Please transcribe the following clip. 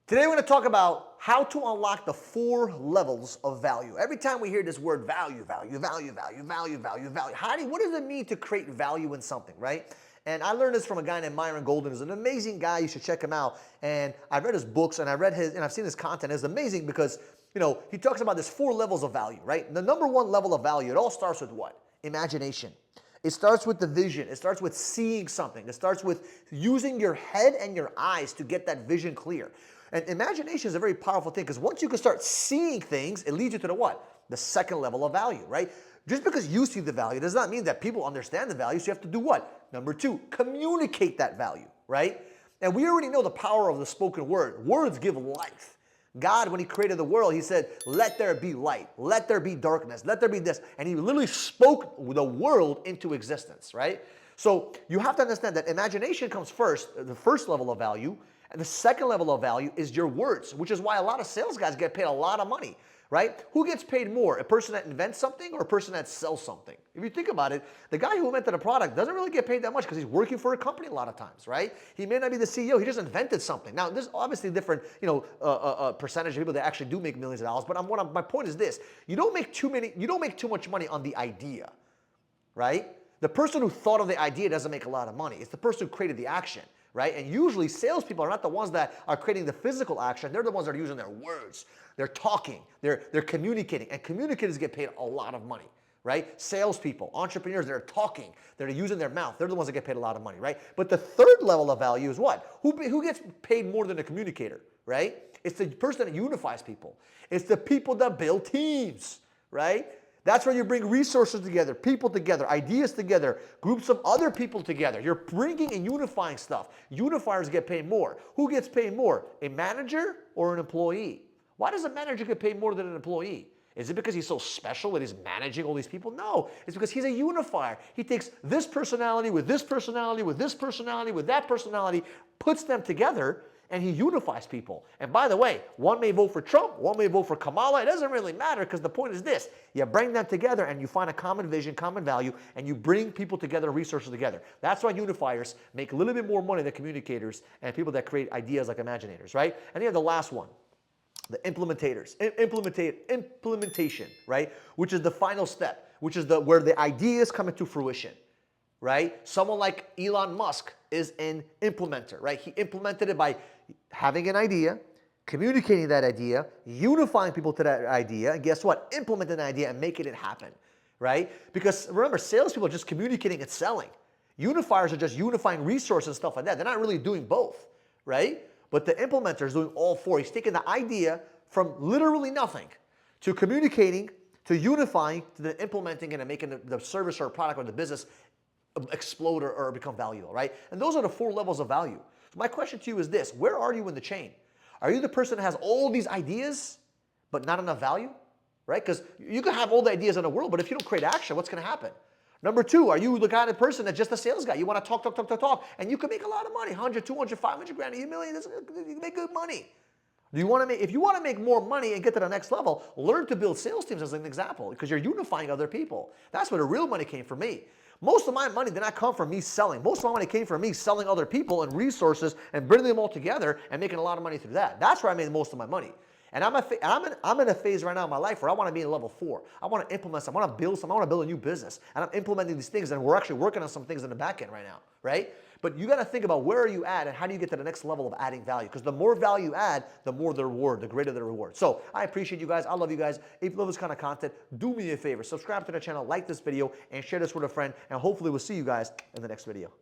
Today we're going to talk about how to unlock the 4 levels of value. Every time we hear this word value, what does it mean to create value in something, right? And I learned this from a guy named Myron Golden. He's an amazing guy. You should check him out. And I read his books and I've seen his content. It's amazing because, he talks about this 4 levels of value, right? The number 1 level of value, it all starts with what? Imagination. It starts with the vision. It starts with seeing something. It starts with using your head and your eyes to get that vision clear. And imagination is a very powerful thing because once you can start seeing things, it leads you to the what? The 2nd level of value, right? Just because you see the value does not mean that people understand the value, so you have to do what? Number 2, communicate that value, right? And we already know the power of the spoken word. Words give life. God, when he created the world, he said, let there be light, let there be darkness, let there be this. And he literally spoke the world into existence, right? So you have to understand that imagination comes first, the 1st level of value, and the 2nd level of value is your words, which is why a lot of sales guys get paid a lot of money, right? Who gets paid more, a person that invents something or a person that sells something? If you think about it, the guy who invented a product doesn't really get paid that much because he's working for a company a lot of times, right? He may not be the CEO, he just invented something. Now, there's obviously different, percentage of people that actually do make millions of dollars, but my point is this: you don't make too much money on the idea, right? The person who thought of the idea doesn't make a lot of money. It's the person who created the action, right? And usually salespeople are not the ones that are creating the physical action. They're the ones that are using their words. They're talking. They're communicating. And communicators get paid a lot of money, right? Salespeople, entrepreneurs, they're talking. They're using their mouth. They're the ones that get paid a lot of money, right? But the 3rd level of value is what? Who gets paid more than a communicator, right? It's the person that unifies people. It's the people that build teams, right? That's where you bring resources together, people together, ideas together, groups of other people together. You're bringing and unifying stuff. Unifiers get paid more. Who gets paid more? A manager or an employee? Why does a manager get paid more than an employee? Is it because he's so special that he's managing all these people? No, it's because he's a unifier. He takes this personality with this personality, with this personality, with that personality, puts them together, and he unifies people. And by the way, one may vote for Trump, one may vote for Kamala. It doesn't really matter because the point is this: you bring them together and you find a common vision, common value, and you bring people together, resources together. That's why unifiers make a little bit more money than communicators and people that create ideas like imaginators, right? And you have the last one, the implementators, implementation, right? Which is the final step, which is where the ideas come into fruition, right? Someone like Elon Musk is an implementer, right? He implemented it by having an idea, communicating that idea, unifying people to that idea, and guess what? Implementing that idea and making it happen, right? Because remember, salespeople are just communicating and selling. Unifiers are just unifying resources and stuff like that. They're not really doing both, right? But the implementer is doing all 4. He's taking the idea from literally nothing to communicating, to unifying, to then implementing it and making the service or product or the business explode or become valuable, right? And those are the 4 levels of value. So my question to you is this: where are you in the chain? Are you the person that has all these ideas but not enough value, right? Because you can have all the ideas in the world, but if you don't create action, what's going to happen? Number 2, are you the kind of person that's just a sales guy? You want to talk, and you can make a lot of money, 100, 200, 500 grand, $1 million, you can make good money. If you want to make more money and get to the next level, learn to build sales teams as an example, because you're unifying other people. That's where the real money came for me. Most of my money did not come from me selling. Most of my money came from me selling other people and resources and bringing them all together and making a lot of money through that. That's where I made most of my money. And I'm in a phase right now in my life where I want to be in level 4. I want to implement something. I want to build something. I want to build a new business. And I'm implementing these things, and we're actually working on some things in the back end right now, right? But you got to think about where are you at and how do you get to the next level of adding value? Because the more value you add, the more the reward, the greater the reward. So I appreciate you guys. I love you guys. If you love this kind of content, do me a favor. Subscribe to the channel, like this video, and share this with a friend. And hopefully we'll see you guys in the next video.